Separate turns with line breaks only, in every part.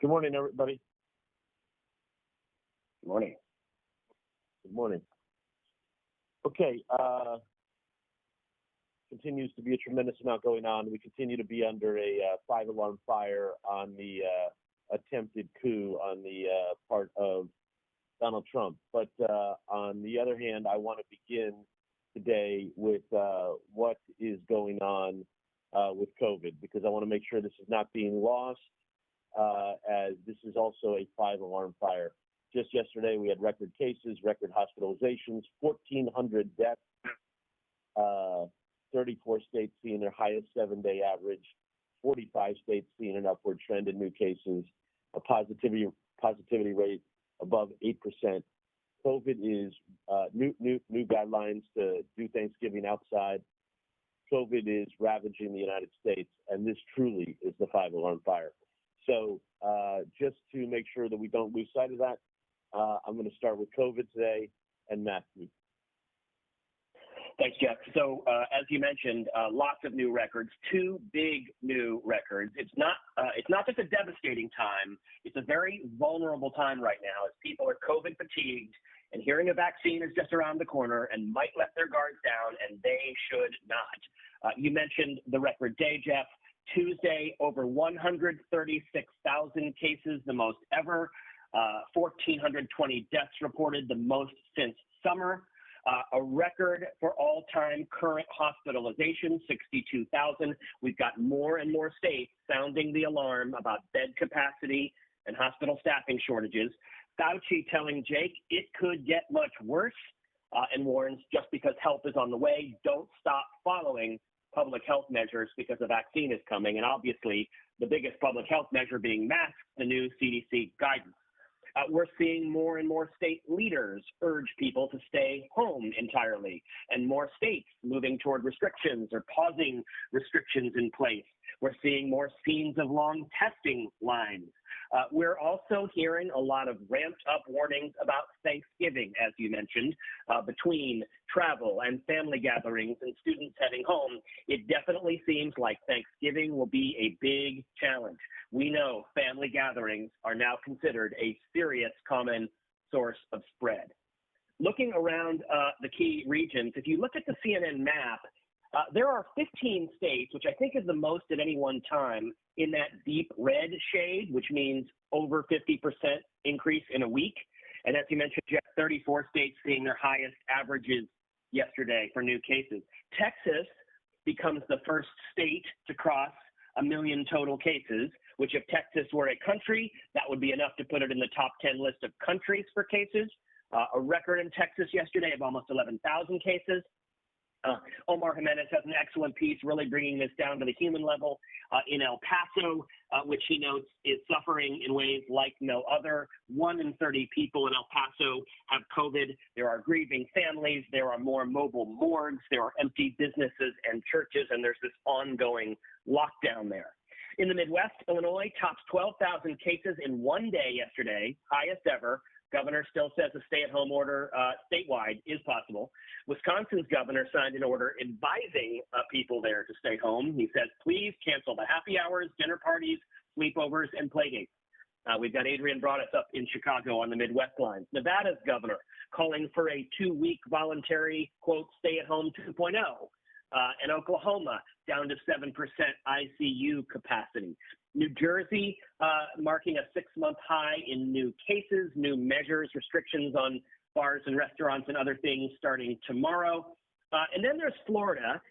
Good morning, everybody.
Good morning.
Good morning. Okay, continues to be a tremendous amount going on. We continue to be under a five-alarm fire on the attempted coup on the part of Donald Trump. But on the other hand, I want to begin today with what is going on with COVID, because I want to make sure this is not being lost, as this is also a five-alarm fire. Just yesterday, we had record cases, record hospitalizations, 1,400 deaths, 34 states seeing their highest seven-day average, 45 states seeing an upward trend in new cases, a positivity rate above 8%. COVID is new guidelines to do Thanksgiving outside. COVID is ravaging the United States, and this truly is the five-alarm fire. So just to make sure that we don't lose sight of that, I'm going to start with COVID today and Matthew.
Thanks, Jeff. So as you mentioned, lots of new records, two big new records. It's not just a devastating time. It's a very vulnerable time right now as people are COVID fatigued and hearing a vaccine is just around the corner and might let their guards down, and they should not. You mentioned the record day, Jeff. Tuesday, over 136,000 cases, the most ever. 1,420 deaths reported, the most since summer. A record for all-time current hospitalization, 62,000. We've got more and more states sounding the alarm about bed capacity and hospital staffing shortages. Fauci telling Jake it could get much worse, and warns just because help is on the way, don't stop following public health measures because a vaccine is coming. And obviously, the biggest public health measure being masks, the new CDC guidance. We're seeing more and more state leaders urge people to stay home entirely, and more states moving toward restrictions or pausing restrictions in place. We're seeing more scenes of long testing lines. We're also hearing a lot of ramped up warnings about Thanksgiving, as you mentioned, between travel and family gatherings and students heading home. It definitely seems like Thanksgiving will be a big challenge. We know family gatherings are now considered a serious common source of spread. Looking around the key regions, if you look at the CNN map, there are 15 states, which I think is the most at any one time, in that deep red shade, which means over 50% increase in a week. And as you mentioned, Jeff, 34 states seeing their highest averages yesterday for new cases. Texas becomes the first state to cross 1 million total cases, which if Texas were a country, that would be enough to put it in the top 10 list of countries for cases. A record in Texas yesterday of almost 11,000 cases. Omar Jimenez has an excellent piece really bringing this down to the human level in El Paso, which he notes is suffering in ways like no other. 1 in 30 people in El Paso have COVID. There are grieving families. There are more mobile morgues. There are empty businesses and churches, and there's this ongoing lockdown there. In the Midwest, Illinois tops 12,000 cases in one day yesterday, highest ever. Governor still says a stay-at-home order statewide is possible. Wisconsin's governor signed an order advising people there to stay home. He says, please cancel the happy hours, dinner parties, sleepovers, and playdates. We've got Adrian brought us up in Chicago on the Midwest lines. Nevada's governor calling for a 2-week voluntary, quote, stay-at-home 2.0. And Oklahoma down to 7% ICU capacity. New Jersey marking a 6-month high in new cases, new measures, restrictions on bars and restaurants and other things starting tomorrow. And then there's Florida,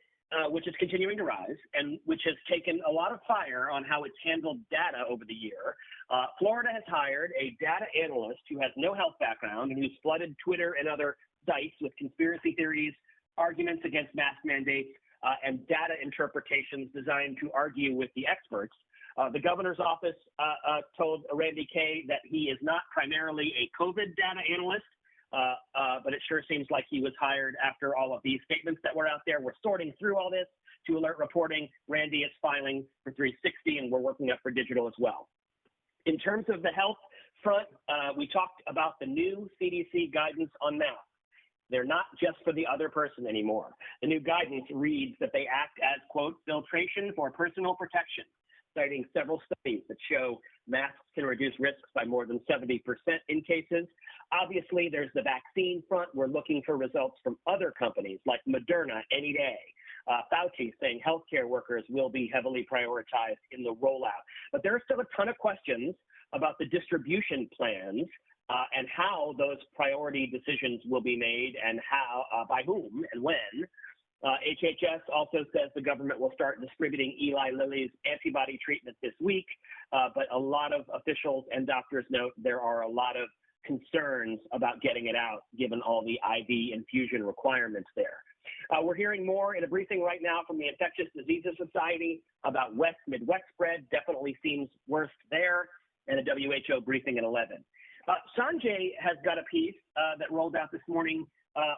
which is continuing to rise and which has taken a lot of fire on how it's handled data over the year. Florida has hired a data analyst who has no health background and who's flooded Twitter and other sites with conspiracy theories, arguments against mask mandates, and data interpretations designed to argue with the experts. The governor's office told Randy Kaye that he is not primarily a COVID data analyst, but it sure seems like he was hired after all of these statements that were out there. We're sorting through all this to alert reporting. Randy is filing for 360, and we're working up for digital as well. In terms of the health front, we talked about the new CDC guidance on masks. They're not just for the other person anymore. The new guidance reads that they act as, quote, filtration for personal protection, citing several studies that show masks can reduce risks by more than 70% in cases. Obviously, there's the vaccine front. We're looking for results from other companies like Moderna any day. Fauci saying healthcare workers will be heavily prioritized in the rollout. But there are still a ton of questions about the distribution plans and how those priority decisions will be made and how, by whom and when. HHS also says the government will start distributing Eli Lilly's antibody treatment this week, but a lot of officials and doctors note there are a lot of concerns about getting it out given all the IV infusion requirements there. We're hearing more in a briefing right now from the Infectious Diseases Society about West-Midwest spread. Definitely seems worse there, and a WHO briefing at 11. Sanjay has got a piece that rolled out this morning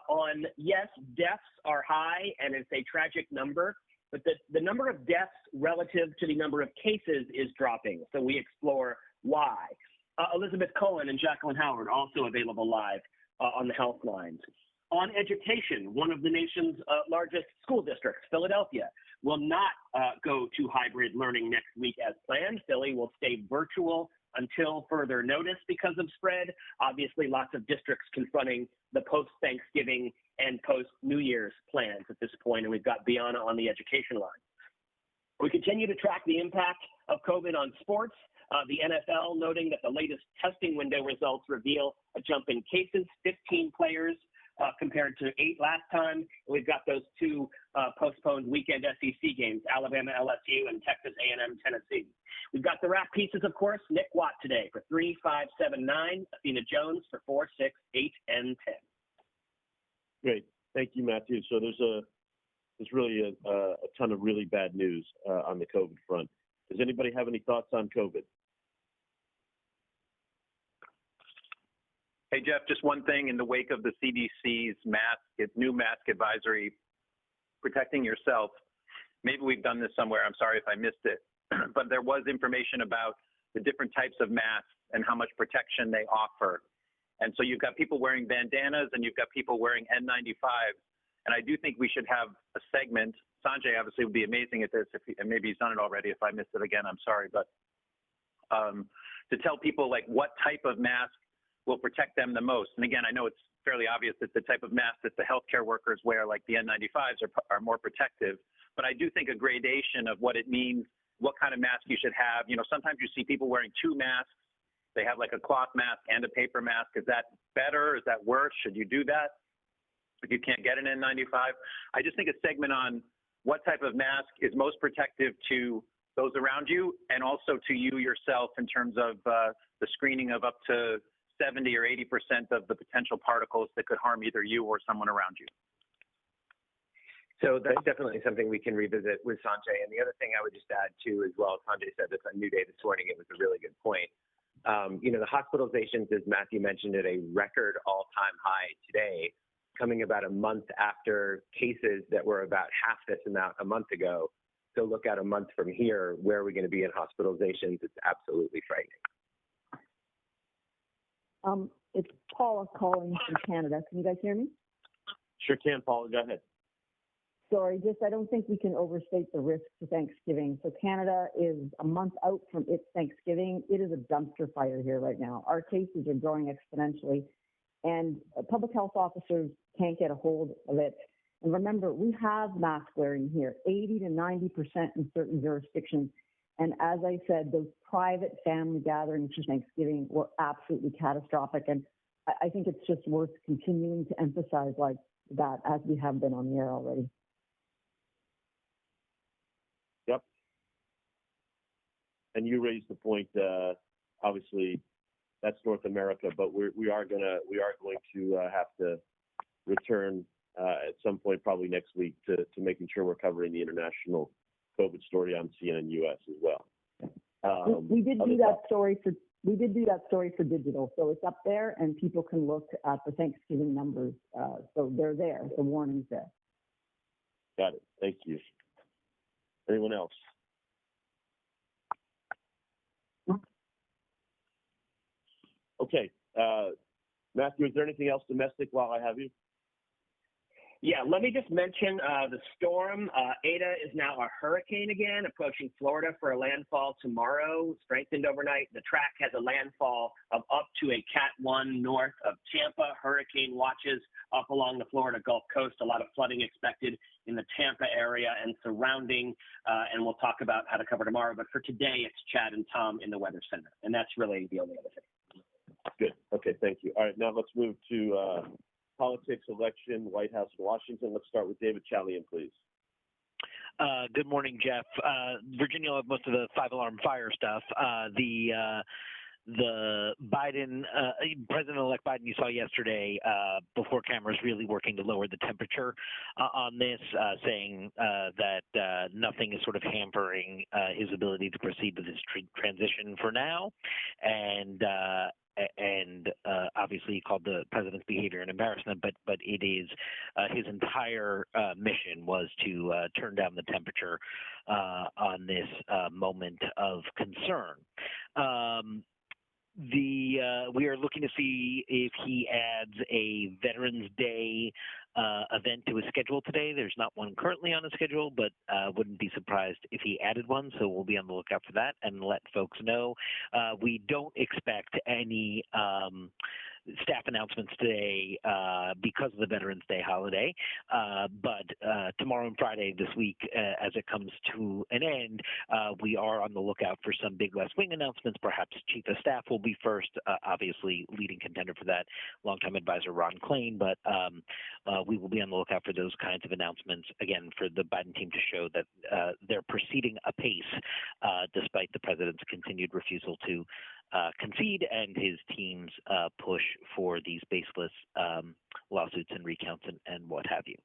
on, yes, deaths are high, and it's a tragic number, but the number of deaths relative to the number of cases is dropping. So we explore why. Elizabeth Cohen and Jacqueline Howard also available live on the health lines. On education, one of the nation's largest school districts, Philadelphia, will not go to hybrid learning next week as planned. Philly will stay virtual until further notice because of spread. Obviously, lots of districts confronting the post-Thanksgiving and post-New Year's plans at this point, and we've got Biana on the education line. We continue to track the impact of COVID on sports. The NFL noting that the latest testing window results reveal a jump in cases, 15 players compared to 8 last time. We've got those two postponed weekend SEC games, Alabama, LSU, and Texas A&M, Tennessee. We've got the wrap pieces, of course. Nick Watt today for 3, 5, 7, 9. Athena Jones for 4, 6, 8, and 10.
Great. Thank you, Matthew. So there's really a ton of really bad news on the COVID front. Does anybody have any thoughts on COVID?
Hey, Jeff, just one thing in the wake of the CDC's new mask advisory, protecting yourself. Maybe we've done this somewhere. I'm sorry if I missed it, but there was information about the different types of masks and how much protection they offer. And so you've got people wearing bandanas and you've got people wearing N95s. And I do think we should have a segment. Sanjay obviously would be amazing at this, and maybe he's done it already. If I missed it again, I'm sorry. But to tell people like what type of mask will protect them the most. And again, I know it's fairly obvious that the type of mask that the healthcare workers wear, like the N95s, are more protective. But I do think a gradation of what it means, what kind of mask you should have. You know, sometimes you see people wearing 2 masks. They have like a cloth mask and a paper mask. Is that better? Is that worse? Should you do that if you can't get an N95? I just think a segment on what type of mask is most protective to those around you and also to you yourself in terms of the screening of up to 70 or 80% of the potential particles that could harm either you or someone around you.
So that's definitely something we can revisit with Sanjay. And the other thing I would just add too, as well, Sanjay said this on New Day this morning, it was a really good point. The hospitalizations, as Matthew mentioned, at a record all-time high today, coming about a month after cases that were about half this amount a month ago. So look at a month from here, where are we going to be in hospitalizations? It's absolutely frightening.
It's Paula calling from Canada. Can you guys hear me?
Sure can, Paula. Go ahead.
Sorry, I don't think we can overstate the risk to Thanksgiving. So Canada is a month out from its Thanksgiving. It is a dumpster fire here right now. Our cases are growing exponentially, and public health officers can't get a hold of it. And remember, we have mask wearing here, 80 to 90% in certain jurisdictions. And as I said, those private family gatherings for Thanksgiving were absolutely catastrophic. And I think it's just worth continuing to emphasize like that, as we have been on the air already.
Yep. And you raised the point, obviously that's North America, but we are going to have to return at some point, probably next week, to making sure we're covering the international COVID story on CNN US as well.
We did do that story for digital, so it's up there, and people can look at the Thanksgiving numbers. So they're there. The warning's there.
Got it. Thank you. Anyone else? Okay. Matthew, is there anything else domestic while I have you?
Yeah, let me just mention the storm. Ada is now a hurricane again, approaching Florida for a landfall tomorrow, strengthened overnight. The track has a landfall of up to a Cat 1 north of Tampa. Hurricane watches up along the Florida Gulf Coast. A lot of flooding expected in the Tampa area and surrounding, and we'll talk about how to cover tomorrow. But for today, it's Chad and Tom in the Weather Center, and that's really the only other thing.
Good. Okay, thank you. All right, now let's move to politics, election, White House, Washington. Let's start with David Chalian, please.
Good morning, Jeff. Virginia will have most of the five-alarm fire stuff. The Biden, President-elect Biden, you saw yesterday before cameras, really working to lower the temperature on this, saying that nothing is sort of hampering his ability to proceed with this transition for now, and obviously he called the president's behavior an embarrassment, but it is his entire mission was to turn down the temperature on this moment of concern. We are looking to see if he adds a Veterans Day event to his schedule today. There's not one currently on his schedule, but wouldn't be surprised if he added one. So we'll be on the lookout for that and let folks know. We don't expect any staff announcements today because of the Veterans Day holiday, but tomorrow and Friday this week, as it comes to an end, we are on the lookout for some big West Wing announcements. Perhaps Chief of Staff will be first, obviously leading contender for that, longtime advisor Ron Klain, but we will be on the lookout for those kinds of announcements, again, for the Biden team to show that they're proceeding apace despite the president's continued refusal to concede and his team's push for these baseless lawsuits and recounts and what have you.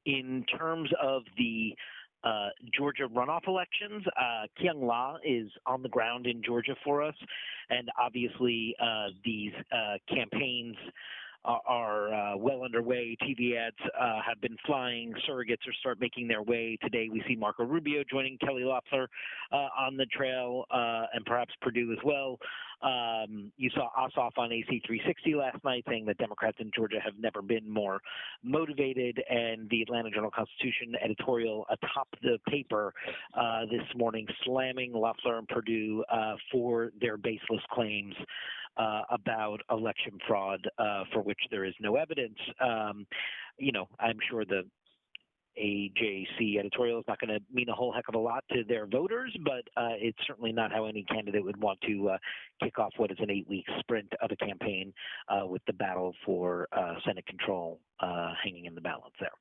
In terms of the Georgia runoff elections, Kyung La is on the ground in Georgia for us, and obviously these campaigns are well underway. TV ads have been flying. Surrogates are making their way. Today we see Marco Rubio joining Kelly Loeffler on the trail, and perhaps Perdue as well. You saw Ossoff on AC 360 last night saying that Democrats in Georgia have never been more motivated, and the Atlanta Journal-Constitution editorial atop the paper this morning slamming Loeffler and Perdue for their baseless claims about election fraud for which there is no evidence. I'm sure the AJC editorial is not going to mean a whole heck of a lot to their voters, but it's certainly not how any candidate would want to kick off what is an 8-week sprint of a campaign with the battle for Senate control hanging in the balance there.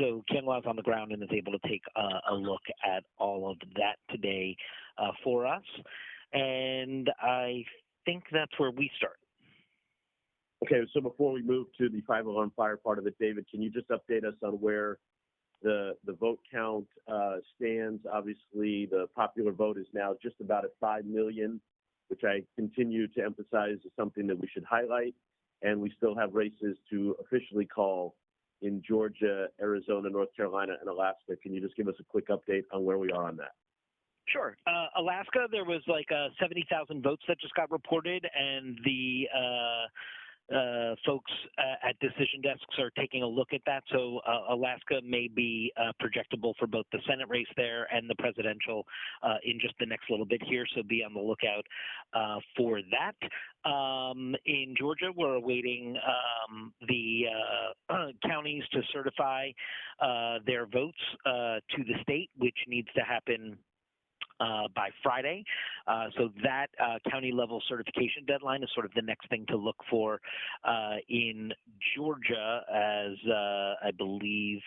So Ken Law's on the ground and is able to take a look at all of that today for us. And I think that's where we start.
Okay, so before we move to the five-alarm fire part of it, David, can you just update us on where the vote count stands? Obviously, the popular vote is now just about at 5 million, which I continue to emphasize is something that we should highlight. And we still have races to officially call in Georgia, Arizona, North Carolina, and Alaska. Can you just give us a quick update on where we are on that?
Sure. Alaska, there was like 70,000 votes that just got reported, and the folks at decision desks are taking a look at that. So Alaska may be projectable for both the Senate race there and the presidential in just the next little bit here. So be on the lookout for that. In Georgia, we're awaiting the counties to certify their votes to the state, which needs to happen by Friday. So that county level certification deadline is sort of the next thing to look for in Georgia, as I believe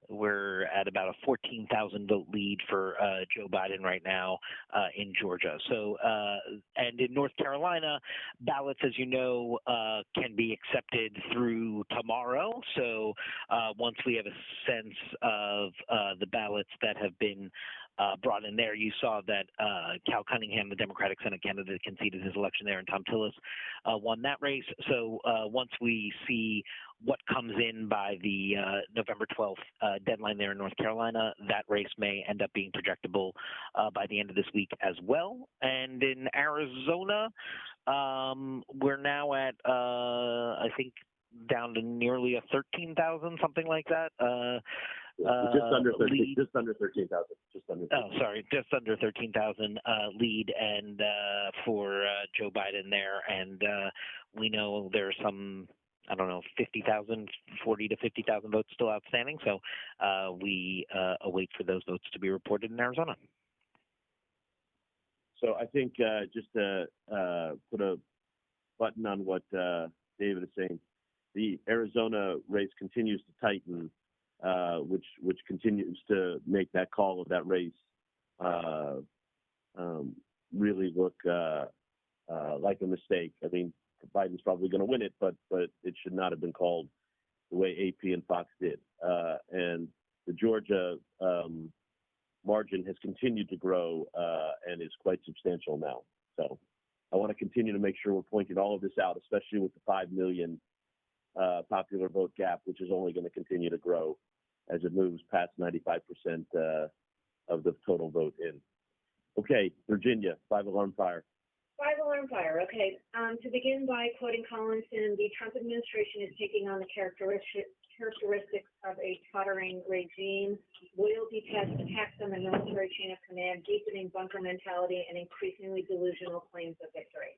we're at about a 14,000 vote lead for Joe Biden right now in Georgia. So, and in North Carolina, ballots, as you know, can be accepted through tomorrow. So once we have a sense of the ballots that have been brought in there, you saw that Cal Cunningham, the Democratic Senate candidate, conceded his election there, and Tom Tillis won that race. So once we see what comes in by the November 12th deadline there in North Carolina, that race may end up being projectable by the end of this week as well. And in Arizona, we're now at, I think, down to nearly a 13,000, something like that.
Just under 13,000.
Lead.
Just under 13,000.
Oh, sorry, just under 13,000 lead, and for Joe Biden there, and we know there's some, I don't know, 40 to 50,000 votes still outstanding. So we await for those votes to be reported in Arizona.
So I think just to put a button on what David is saying, the Arizona race continues to tighten, which continues to make that call of that race really look like a mistake. I mean, Biden's probably going to win it, but it should not have been called the way AP and Fox did. And the Georgia margin has continued to grow and is quite substantial now. So I want to continue to make sure we're pointing all of this out, especially with the 5 million popular vote gap, which is only going to continue to grow as it moves past 95% of the total vote in. Okay, Virginia, 5-alarm fire.
5-alarm fire. Okay. To begin by quoting Collinson, the Trump administration is taking on the characteristics of a tottering regime, loyalty tests, attacks on the military chain of command, deepening bunker mentality, and increasingly delusional claims of victory.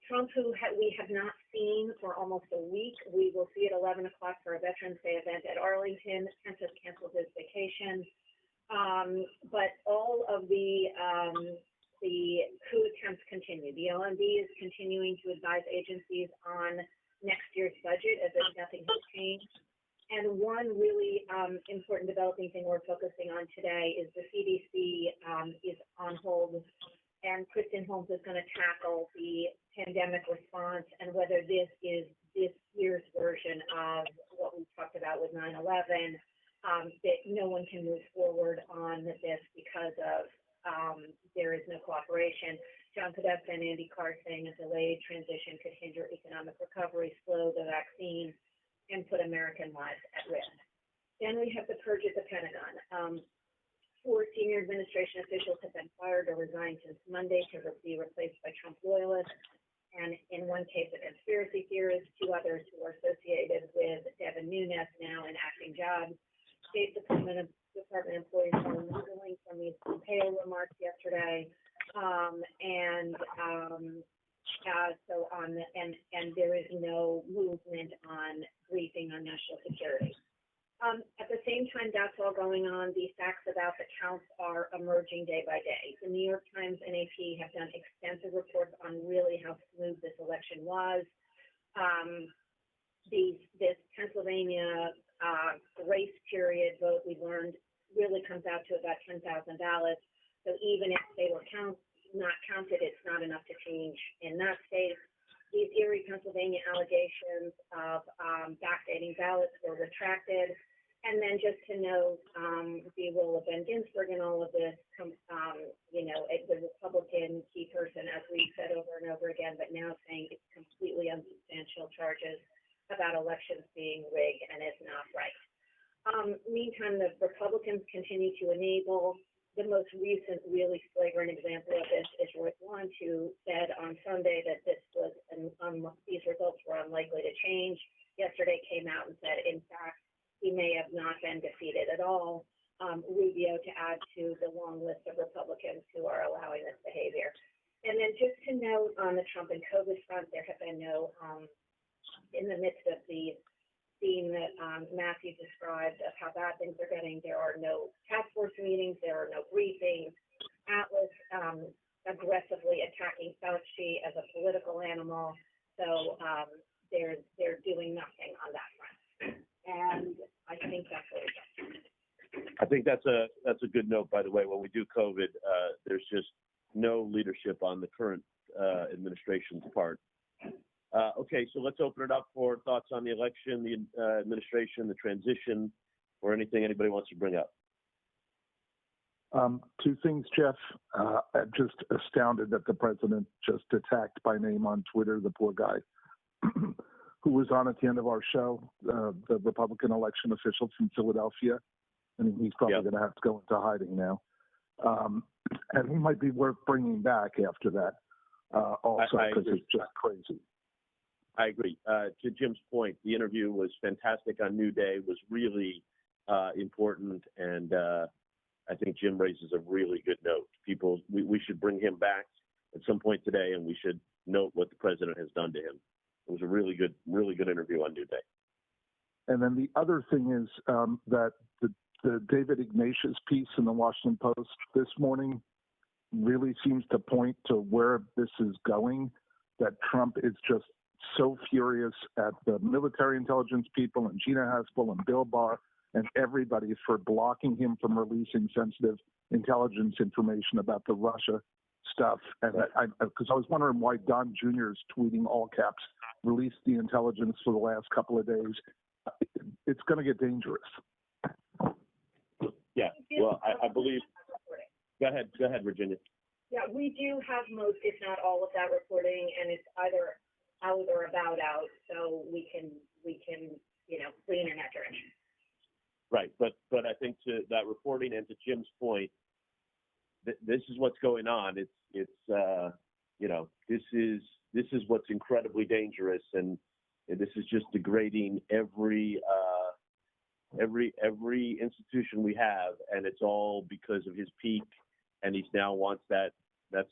Trump, who we have not seen for almost a week, we will see at 11 o'clock for a Veterans Day event at Arlington. Pence has canceled his vacation. But all of the coup attempts continue. The LND is continuing to advise agencies on next year's budget as if nothing has changed. And one really important developing thing we're focusing on today is the CDC is on hold, and Kristen Holmes is going to tackle the pandemic response and whether this is this year's version of what we talked about with 9/11, that no one can move forward on this because of there is no cooperation. John Podesta and Andy Carr saying a delayed transition could hinder economic recovery, slow the vaccine, and put American lives at risk. Then we have the purge at the Pentagon. 4 senior administration officials have been fired or resigned since Monday to be replaced by Trump loyalists. And in one case, a conspiracy theorist, 2 others who are associated with Devin Nunes now in acting jobs. State Department employees are moving from these Pompeo remarks yesterday. So on and there is no movement on briefing on national security. At the same time that's all going on, the facts about the counts are emerging day by day. The New York Times and AP have done extensive reports on really how smooth this election was. This Pennsylvania grace period vote, we learned, really comes out to about 10,000 ballots. So even if they were not counted, it's not enough to change in that state. These Erie, Pennsylvania allegations of backdating ballots were retracted. And then just to note the role of Ben Ginsburg in all of this, the Republican key person, as we've said over and over again, but now saying it's completely unsubstantial charges about elections being rigged and it's not right. Meantime, the Republicans continue to enable. The most recent really flagrant example of this is Roy Blunt, who said on Sunday that these results were unlikely to change. Yesterday came out and said, in fact, he may have not been defeated at all. Rubio to add to the long list of Republicans who are allowing this behavior. And then just to note on the Trump and COVID front, there have been no, in the midst of the theme that Matthew described of how bad things are getting, there are no task force meetings, there are no briefings. Atlas aggressively attacking Fauci as a political animal, so they're doing nothing on that front. And I think that's what we're doing.
I think that's a good note, by the way. When we do COVID, there's just no leadership on the current administration's part. Okay, so let's open it up for thoughts on the election, the administration, the transition, or anything anybody wants to bring up.
2 things, Jeff. I'm just astounded that the president just attacked by name on Twitter the poor guy who was on at the end of our show, the Republican election official from Philadelphia. And he's probably going to have to go into hiding now. And he might be worth bringing back after that also, because it's just crazy.
I agree. To Jim's point, the interview was fantastic on New Day, was really important, and I think Jim raises a really good note. We should bring him back at some point today, and we should note what the president has done to him. It was a really good interview on New Day.
And then the other thing is that the David Ignatius piece in the Washington Post this morning really seems to point to where this is going, that Trump is just so furious at the military intelligence people and Gina Haspel and Bill Barr and everybody for blocking him from releasing sensitive intelligence information about the Russia stuff. And because I was wondering why Don Jr. is tweeting all caps, released the intelligence for the last couple of days. It's going to get dangerous.
Yeah, well, I believe. Go ahead, Virginia.
Yeah, we do have most, if not all, of that reporting, and it's either out or about out, so we can lean in that direction.
Right, but I think to that reporting and to Jim's point, this is what's going on. This is what's incredibly dangerous, and this is just degrading every institution we have, and it's all because of his peak, and he now wants that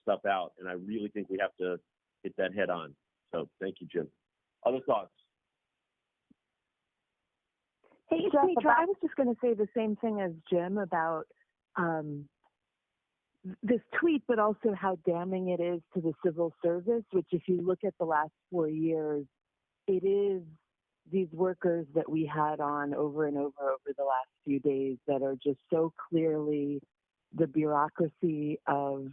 stuff out, and I really think we have to hit that head on. So thank you, Jim. Other thoughts?
Hey, Jessica, I was just going to say the same thing as Jim about this tweet, but also how damning it is to the civil service, which if you look at the last 4 years, it is these workers that we had on over and over the last few days that are just so clearly the bureaucracy of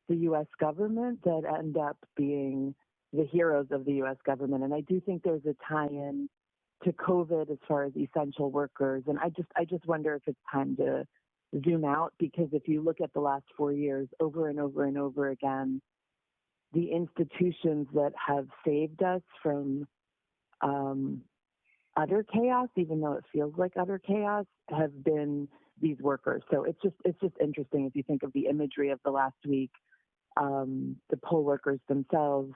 the U.S. government that end up being the heroes of the U.S. government. And I do think there's a tie-in to COVID as far as essential workers. And I just wonder if it's time to zoom out, because if you look at the last 4 years, over and over and over again, the institutions that have saved us from utter chaos, even though it feels like utter chaos, have been these workers. So it's just interesting if you think of the imagery of the last week, the poll workers themselves,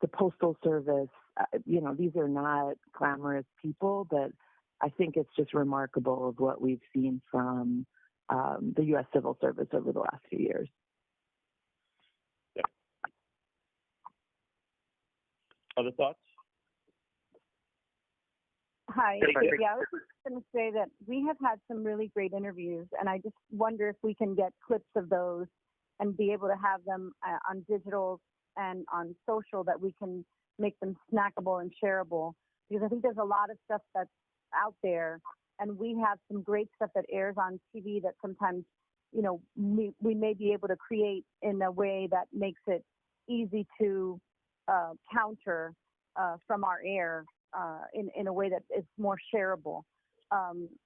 the Postal Service, these are not glamorous people, but I think it's just remarkable of what we've seen from the U.S. Civil Service over the last few years.
Yeah. Other thoughts?
Hi. Yeah, I was just going to say that we have had some really great interviews, and I just wonder if we can get clips of those and be able to have them on digital and on social, that we can make them snackable and shareable, because I think there's a lot of stuff that's out there, and we have some great stuff that airs on TV that sometimes, we may be able to create in a way that makes it easy to counter from our air in a way that is more shareable,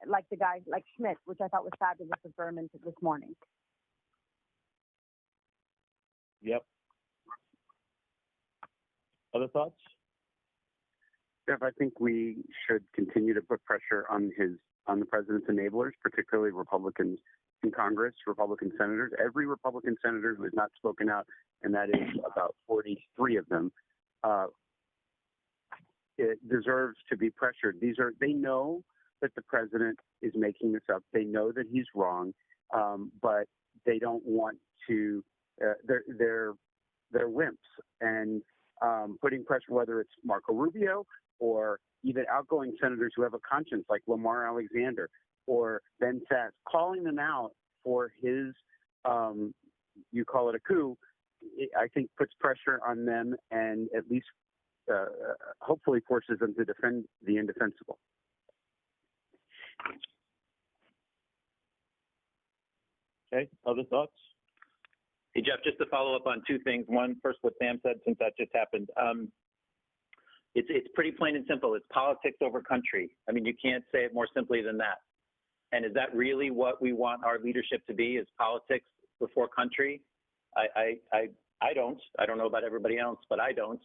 like the guy like Schmidt, which I thought was fabulous of Berman this morning.
Yep. Other thoughts?
Jeff, I think we should continue to put pressure on the president's enablers, particularly Republicans in Congress, Republican senators. Every Republican senator who has not spoken out, and that is about 43 of them, it deserves to be pressured. They know that the president is making this up. They know that he's wrong, but they don't want to. They're wimps, and putting pressure, whether it's Marco Rubio or even outgoing senators who have a conscience like Lamar Alexander or Ben Sasse, calling them out for his, you call it a coup, I think puts pressure on them and at least hopefully forces them to defend the indefensible.
Okay, other thoughts?
Hey, Jeff, just to follow up on two things. One, first, what Sam said, since that just happened. It's pretty plain and simple. It's politics over country. I mean, you can't say it more simply than that. And is that really what we want our leadership to be, is politics before country? I don't. I don't know about everybody else, but I don't.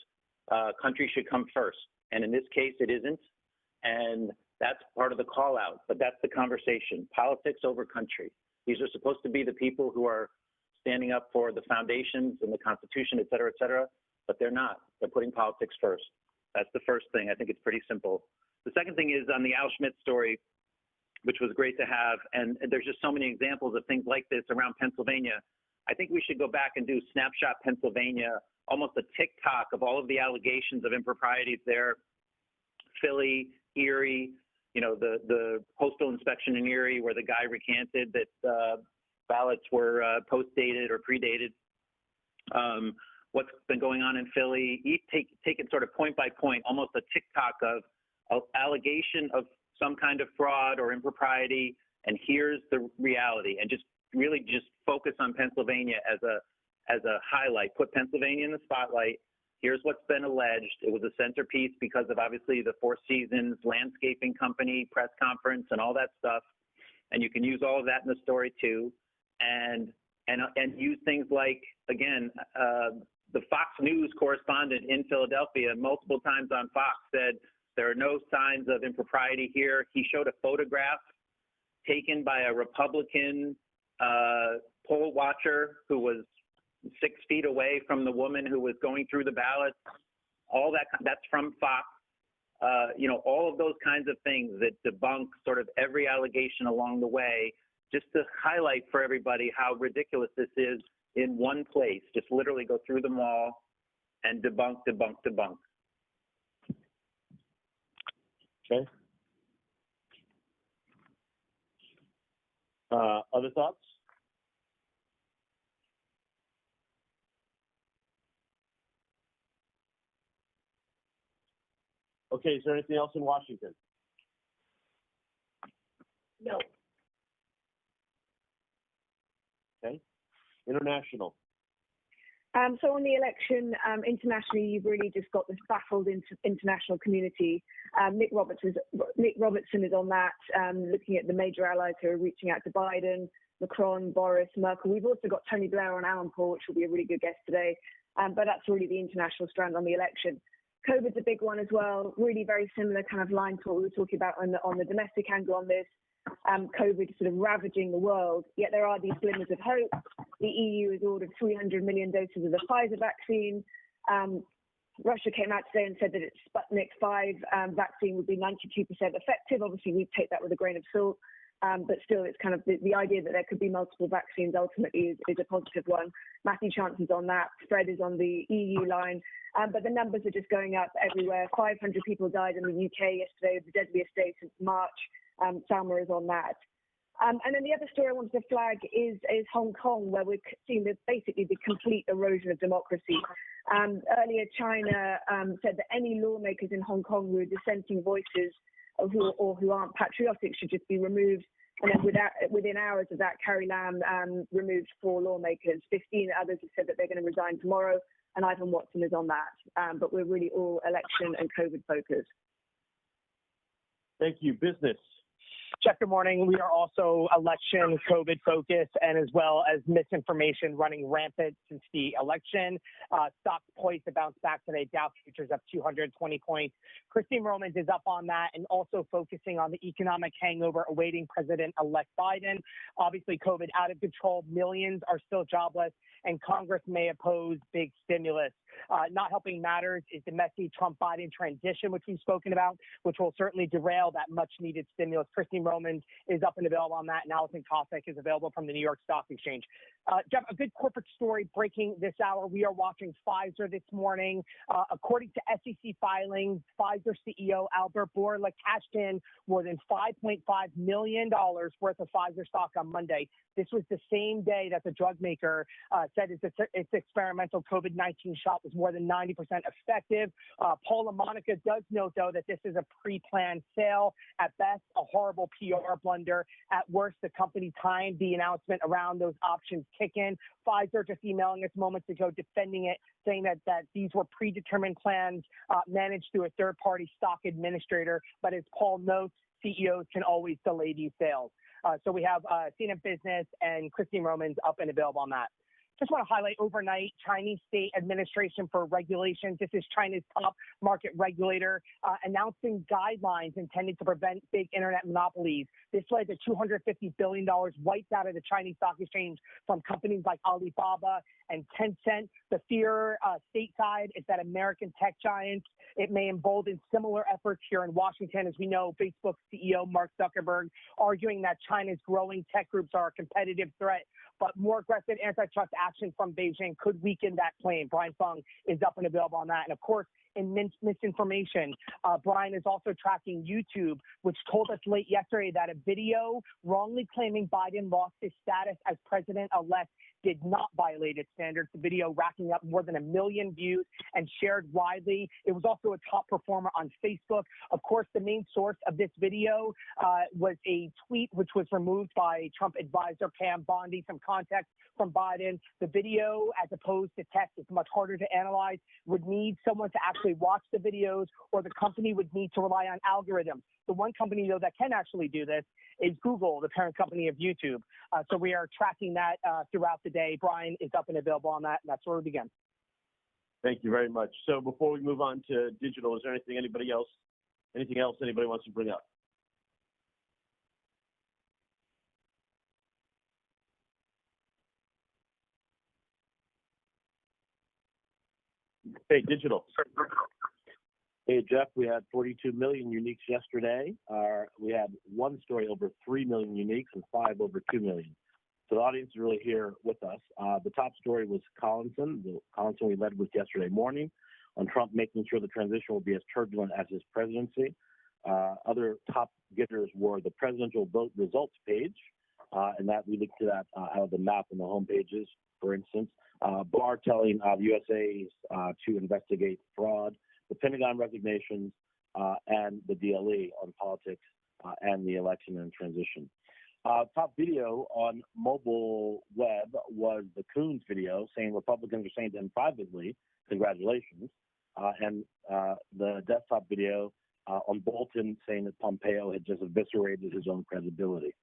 Country should come first. And in this case, it isn't. And that's part of the call out, but that's the conversation. Politics over country. These are supposed to be the people who are standing up for the foundations and the Constitution, et cetera, but they're not. They're putting politics first. That's the first thing. I think it's pretty simple. The second thing is on the Al Schmidt story, which was great to have, and there's just so many examples of things like this around Pennsylvania. I think we should go back and do Snapshot Pennsylvania, almost a TikTok of all of the allegations of improprieties there. Philly, Erie, the postal inspection in Erie where the guy recanted that ballots were post-dated or predated. What's been going on in Philly, take it sort of point by point, almost a TikTok of allegation of some kind of fraud or impropriety, and here's the reality, and just really just focus on Pennsylvania as a highlight. Put Pennsylvania in the spotlight. Here's what's been alleged. It was a centerpiece because of obviously the Four Seasons landscaping company press conference and all that stuff, and you can use all of that in the story too, and use things like, again, the Fox News correspondent in Philadelphia multiple times on Fox said there are no signs of impropriety here. He showed a photograph taken by a Republican poll watcher who was 6 feet away from the woman who was going through the ballots. All that's from Fox. All of those kinds of things that debunk sort of every allegation along the way, just to highlight for everybody how ridiculous this is in one place. Just literally go through them all and debunk.
Okay. Other thoughts? Okay, is there anything else in Washington?
No.
Okay. International.
So on the election, internationally, you've really just got this baffled international community. Nick Robertson is on that, looking at the major allies who are reaching out to Biden, Macron, Boris, Merkel. We've also got Tony Blair on Alan Paul, which will be a really good guest today. But that's really the international strand on the election. COVID's a big one as well, really very similar kind of line to what we were talking about on the domestic angle on this. COVID sort of ravaging the world, yet there are these glimmers of hope. The EU has ordered 300 million doses of the Pfizer vaccine. Russia came out today and said that its Sputnik 5 vaccine would be 92% effective. Obviously, we take that with a grain of salt, but still, it's kind of the idea that there could be multiple vaccines ultimately is a positive one. Matthew Chancellor's on that. Fred is on the EU line. But the numbers are just going up everywhere. 500 people died in the UK yesterday, the deadliest day since March. Salma is on that. And then the other story I wanted to flag is Hong Kong, where we're seeing basically the complete erosion of democracy. Earlier, China said that any lawmakers in Hong Kong who are dissenting voices or who aren't patriotic should just be removed. And then within hours of that, Carrie Lam removed 4 lawmakers. 15 others have said that they're going to resign tomorrow, and Ivan Watson is on that. But we're really all election and COVID focused.
Thank you. Business.
Jeff, good morning. We are also election COVID focused, and as well as misinformation running rampant since the election. Stocks poised to bounce back today. Dow futures up 220 points. Christine Romans is up on that and also focusing on the economic hangover awaiting President-elect Biden. Obviously, COVID out of control. Millions are still jobless, and Congress may oppose big stimulus. Not helping matters is the messy Trump-Biden transition, which we've spoken about, which will certainly derail that much-needed stimulus. Christine Romans is up and available on that, and Allison Kosek is available from the New York Stock Exchange. Jeff, a good corporate story breaking this hour. We are watching Pfizer this morning. According to SEC filings, Pfizer CEO Albert Bourla cashed in more than $5.5 million worth of Pfizer stock on Monday. This was the same day that the drug maker said its experimental COVID-19 shot was more than 90% effective. Paul LaMonica does note, though, that this is a pre-planned sale. At best, a horrible PR blunder. At worst, the company timed the announcement around those options kick in. Pfizer just emailing us moments ago defending it, saying that these were predetermined plans managed through a third-party stock administrator. But as Paul notes, CEOs can always delay these sales. So we have CNN Business and Christine Romans up and available on that. just want to highlight overnight, Chinese State Administration for Regulation. This is China's top market regulator, announcing guidelines intended to prevent big internet monopolies. This led to $250 billion wiped out of the Chinese stock exchange from companies like Alibaba and Tencent. The fear stateside is that American tech giants, it may embolden similar efforts here in Washington. As we know, Facebook CEO Mark Zuckerberg arguing that China's growing tech groups are a competitive threat, but more aggressive antitrust action from Beijing could weaken that claim. Brian Fung is up and available on that. And of course, in misinformation, Brian is also tracking YouTube, which told us late yesterday that a video wrongly claiming Biden lost his status as president-elect did not violate its standards. The video racking up more than 1 million views and shared widely. It was also a top performer on Facebook. Of course, the main source of this video was a tweet which was removed by Trump advisor Pam Bondi. Some context from Biden. The video, as opposed to text, is much harder to analyze, would need someone to actually watch the videos, or the company would need to rely on algorithms. The one company, though, that can actually do this is Google, the parent company of YouTube. So we are tracking that throughout the day. Brian is up and available on that, and that's where we begin.
Thank you very much. So before we move on to digital, is there anything else anybody wants to bring up? Hey, digital. Hey, Jeff, we had 42 million uniques yesterday. We had one story over 3 million uniques and 5 over 2 million. So the audience is really here with us. The top story was Collinson. The Collinson we led with yesterday morning on Trump making sure the transition will be as turbulent as his presidency. Other top getters were the presidential vote results page, and that we linked to that out of the map on the home pages, for instance. Barr telling the USA's to investigate fraud, the Pentagon resignations, and the DLE on politics and the election and transition. Top video on mobile web was the Coons video saying Republicans are saying to him privately, congratulations, and the desktop video on Bolton saying that Pompeo had just eviscerated his own credibility.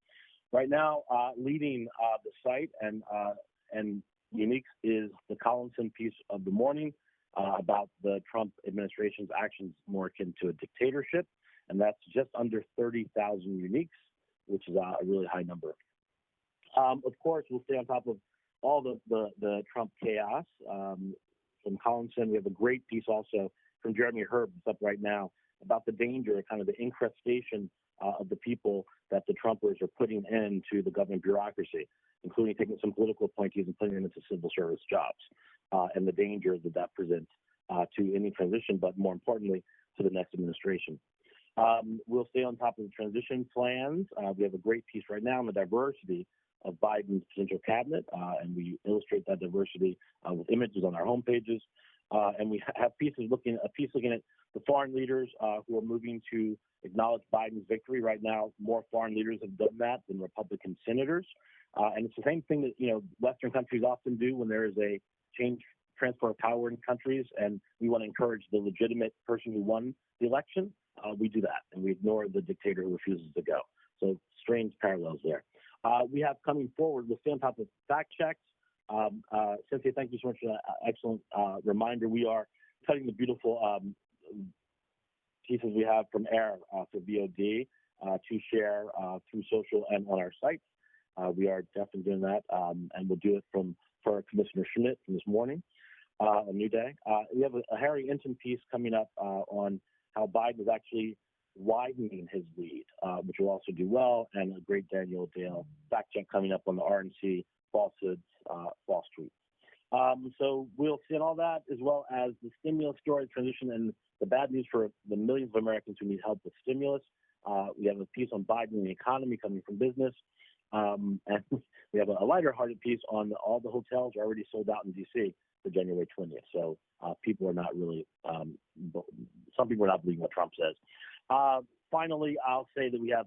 Right now, leading the site and uniques is the Collinson piece of the morning about the Trump administration's actions more akin to a dictatorship, and that's just under 30,000 uniques, which is a really high number. Of course, we'll stay on top of all the Trump chaos. From Collinson, we have a great piece also from Jeremy Herb that's up right now about the danger, kind of the incrustation of the people that the Trumpers are putting into the government bureaucracy, including taking some political appointees and putting them into civil service jobs, and the danger that that presents to any transition, but more importantly, to the next administration. We'll stay on top of the transition plans. We have a great piece right now on the diversity of Biden's potential cabinet, and we illustrate that diversity with images on our home pages. And we have a piece looking at the foreign leaders who are moving to acknowledge Biden's victory. Right now, more foreign leaders have done that than Republican senators. And it's the same thing that, Western countries often do when there is a transfer of power in countries, and we want to encourage the legitimate person who won the election. We do that, and we ignore the dictator who refuses to go. So strange parallels there. We have coming forward, we'll stay on top of fact checks. Cynthia, thank you so much for that excellent reminder. We are cutting the beautiful pieces we have from AIR for VOD to share through social and on our site. We are definitely doing that, and we'll do it for Commissioner Schmidt from this morning, a new day. We have a Harry Ensign piece coming up on how Biden is actually widening his lead, which will also do well, and a great Daniel Dale fact check coming up on the RNC falsehoods, false tweets. So we'll see all that, as well as the stimulus story, transition, and the bad news for the millions of Americans who need help with stimulus. We have a piece on Biden and the economy coming from business. And we have a lighter-hearted piece on all the hotels are already sold out in D.C. for January 20th. So people are not really, some people are not believing what Trump says. Finally, I'll say that we have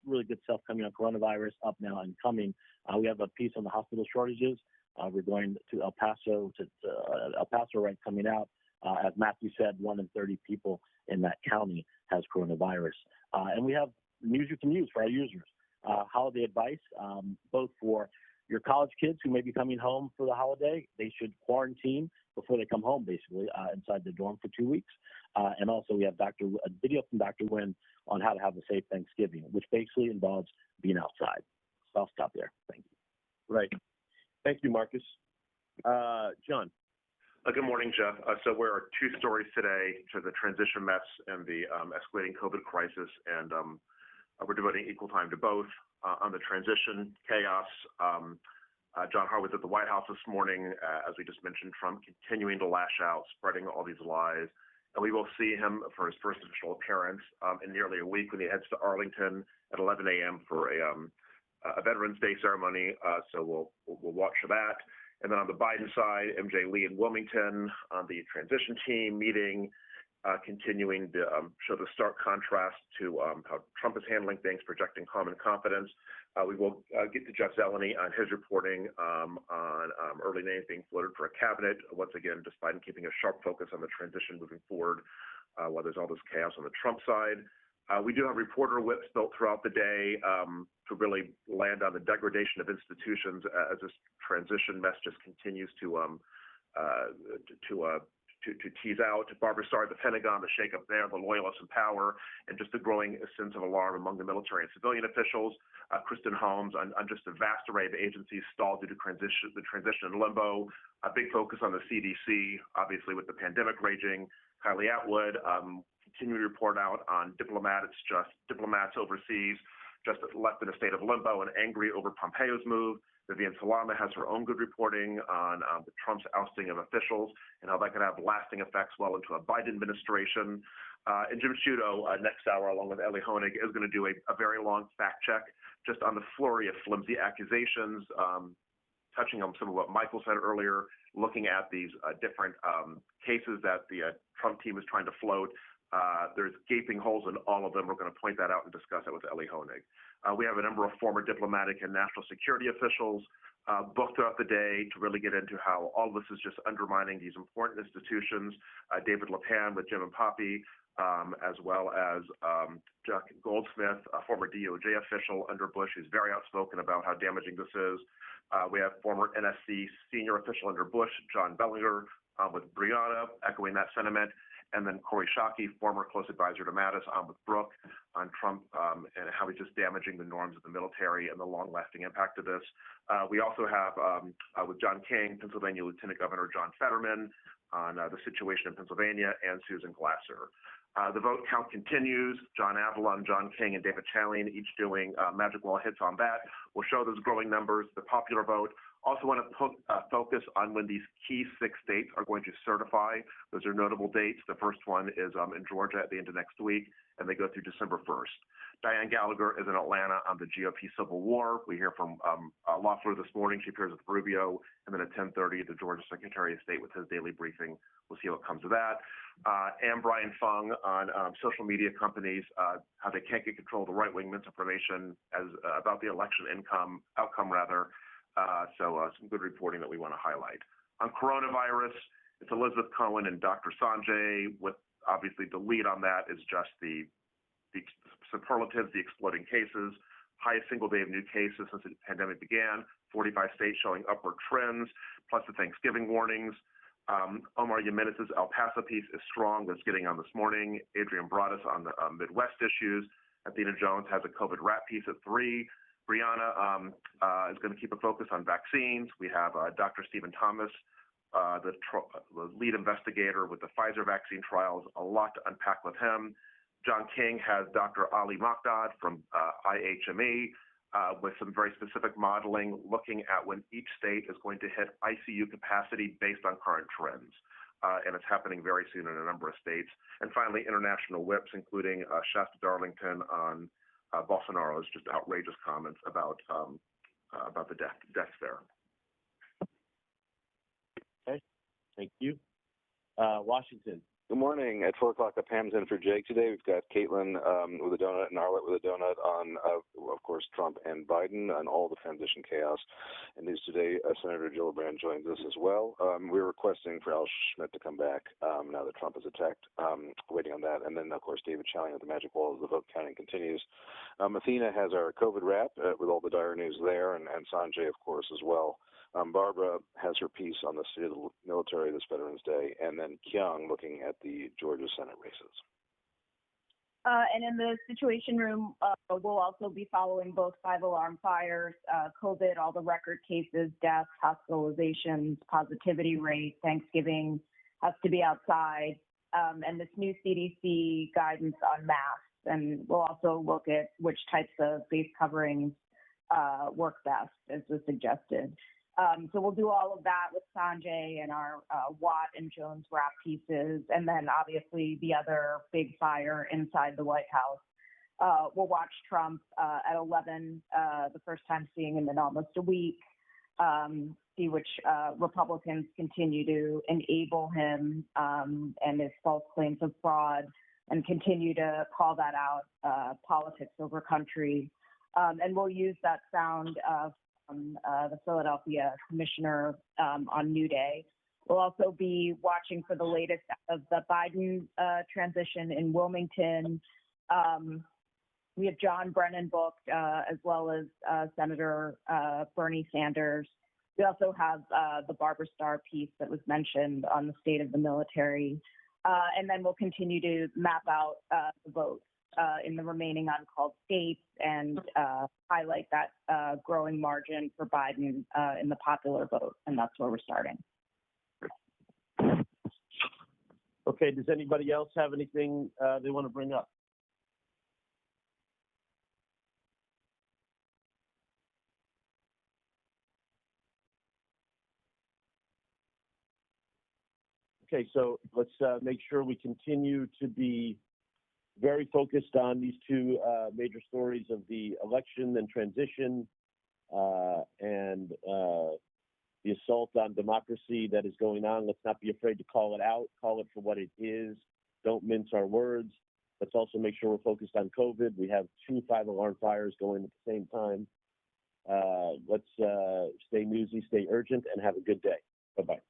really good stuff coming on coronavirus up now and coming. We have a piece on the hospital shortages. We're going to El Paso, right, coming out. As Matthew said, 1 in 30 people in that county has coronavirus. And we have news you can use for our users. Holiday advice, both for
your college kids who may be coming home for the holiday, they should quarantine before they come home, basically, inside the dorm for 2 weeks. And also we have a video from Dr. Nguyen on how to have a safe Thanksgiving, which basically involves being outside. So I'll stop there. Thank you.
Right. Thank you, Marcus. John.
Good morning, Jeff. So there are two stories today to the transition mess and the escalating COVID crisis, and we're devoting equal time to both. On the transition chaos, John Hart was at the White House this morning, as we just mentioned, Trump continuing to lash out, spreading all these lies. And we will see him for his first official appearance in nearly a week when he heads to Arlington at 11 a.m. for a Veterans Day ceremony. So we'll watch for that. And then on the Biden side, MJ Lee in Wilmington on the transition team meeting, continuing to show the stark contrast to how Trump is handling things, projecting calm and confidence. We will get to Jeff Zeleny on his reporting on early names being floated for a cabinet. Once again, just Biden keeping a sharp focus on the transition moving forward while there's all this chaos on the Trump side. We do have reporter whips built throughout the day to really land on the degradation of institutions as this transition mess just continues to tease out. Barbara Starr at the Pentagon, the shakeup there, the loyalists in power, and just a growing sense of alarm among the military and civilian officials. Kristen Holmes on just a vast array of agencies stalled due to the transition in limbo. A big focus on the CDC, obviously with the pandemic raging. Kylie Atwood continuing to report out on diplomats overseas just left in a state of limbo and angry over Pompeo's move. Vivian Salama has her own good reporting on the Trump's ousting of officials and how that could have lasting effects well into a Biden administration. And Jim Sciutto next hour, along with Ellie Honig, is going to do a very long fact check just on the flurry of flimsy accusations, touching on some of what Michael said earlier, looking at these different cases that the Trump team is trying to float. There's gaping holes in all of them. We're going to point that out and discuss it with Ellie Honig. We have a number of former diplomatic and national security officials booked throughout the day to really get into how all of this is just undermining these important institutions. David LaPan with Jim and Poppy, as well as Jack Goldsmith, a former DOJ official under Bush, who's very outspoken about how damaging this is. We have former NSC senior official under Bush, John Bellinger, with Brianna, echoing that sentiment. And then Corey Shockey, former close advisor to Mattis, on with Brooke on Trump and how he's just damaging the norms of the military and the long-lasting impact of this. We also have, with John King, Pennsylvania Lieutenant Governor John Fetterman on the situation in Pennsylvania, and Susan Glasser. The vote count continues. John Avila, John King, and David Challian each doing magic wall hits on that. We'll show those growing numbers, the popular vote. Also want to focus on when these key 6 states are going to certify. Those are notable dates. The first one is in Georgia at the end of next week, and they go through December 1st. Diane Gallagher is in Atlanta on the GOP Civil War. We hear from Loeffler this morning. She appears with Rubio. And then at 10:30, the Georgia Secretary of State with his daily briefing. We'll see what comes of that. And Brian Fung on social media companies, how they can't get control of the right-wing misinformation about the election outcome. So some good reporting that we want to highlight. On coronavirus, it's Elizabeth Cohen and Dr. Sanjay, with obviously the lead on that is just the superlatives, the exploding cases, highest single day of new cases since the pandemic began, 45 states showing upward trends, plus the Thanksgiving warnings. Omar Jimenez's El Paso piece is strong. That's getting on this morning. Adrian Broadus on the Midwest issues. Athena Jones has a COVID rat piece at 3. Brianna is going to keep a focus on vaccines. We have Dr. Stephen Thomas, the lead investigator with the Pfizer vaccine trials. A lot to unpack with him. John King has Dr. Ali Makdad from IHME with some very specific modeling, looking at when each state is going to hit ICU capacity based on current trends. And it's happening very soon in a number of states. And finally, international whips, including Shasta Darlington on Bolsonaro's just outrageous comments about the deaths there.
Okay, thank you. Washington,
Good morning. At 4 o'clock, Pam's in for Jake today. We've got Caitlin with a donut and Arlette with a donut on, of course, Trump and Biden and all the transition chaos. And news today, Senator Gillibrand joins us as well. We're requesting for Al Schmidt to come back now that Trump is attacked. Waiting on that. And then, of course, David Chalian at the Magic Wall as the vote counting continues. Athena has our COVID wrap with all the dire news there, and Sanjay, of course, as well. Barbara has her piece on the state of the military this Veterans Day, and then Kyung looking at the Georgia Senate races.
And in the Situation Room, we'll also be following both 5-alarm fires, COVID, all the record cases, deaths, hospitalizations, positivity rate, Thanksgiving has to be outside, and this new CDC guidance on masks. And we'll also look at which types of face coverings work best, as was suggested. So we'll do all of that with Sanjay and our Watt and Jones wrap pieces, and then obviously the other big fire inside the White House. We'll watch Trump at 11, the first time seeing him in almost a week, see which Republicans continue to enable him and his false claims of fraud, and continue to call that out, politics over country. And we'll use that sound the Philadelphia commissioner on New Day. We'll also be watching for the latest of the Biden transition in Wilmington. We have John Brennan booked, as well as Senator Bernie Sanders. We also have the Barbara Starr piece that was mentioned on the state of the military. And then we'll continue to map out the votes in the remaining uncalled states and highlight that growing margin for Biden in the popular vote, and that's where we're starting.
Okay, does anybody else have anything they want to bring up? Okay, so let's make sure we continue to be very focused on these two major stories of the election and transition and the assault on democracy that is going on. Let's not be afraid to call it out, call it for what it is. Don't mince our words. Let's also make sure we're focused on COVID. We have 2 5-alarm fires going at the same time. Let's stay newsy, stay urgent, and have a good day. Bye-bye.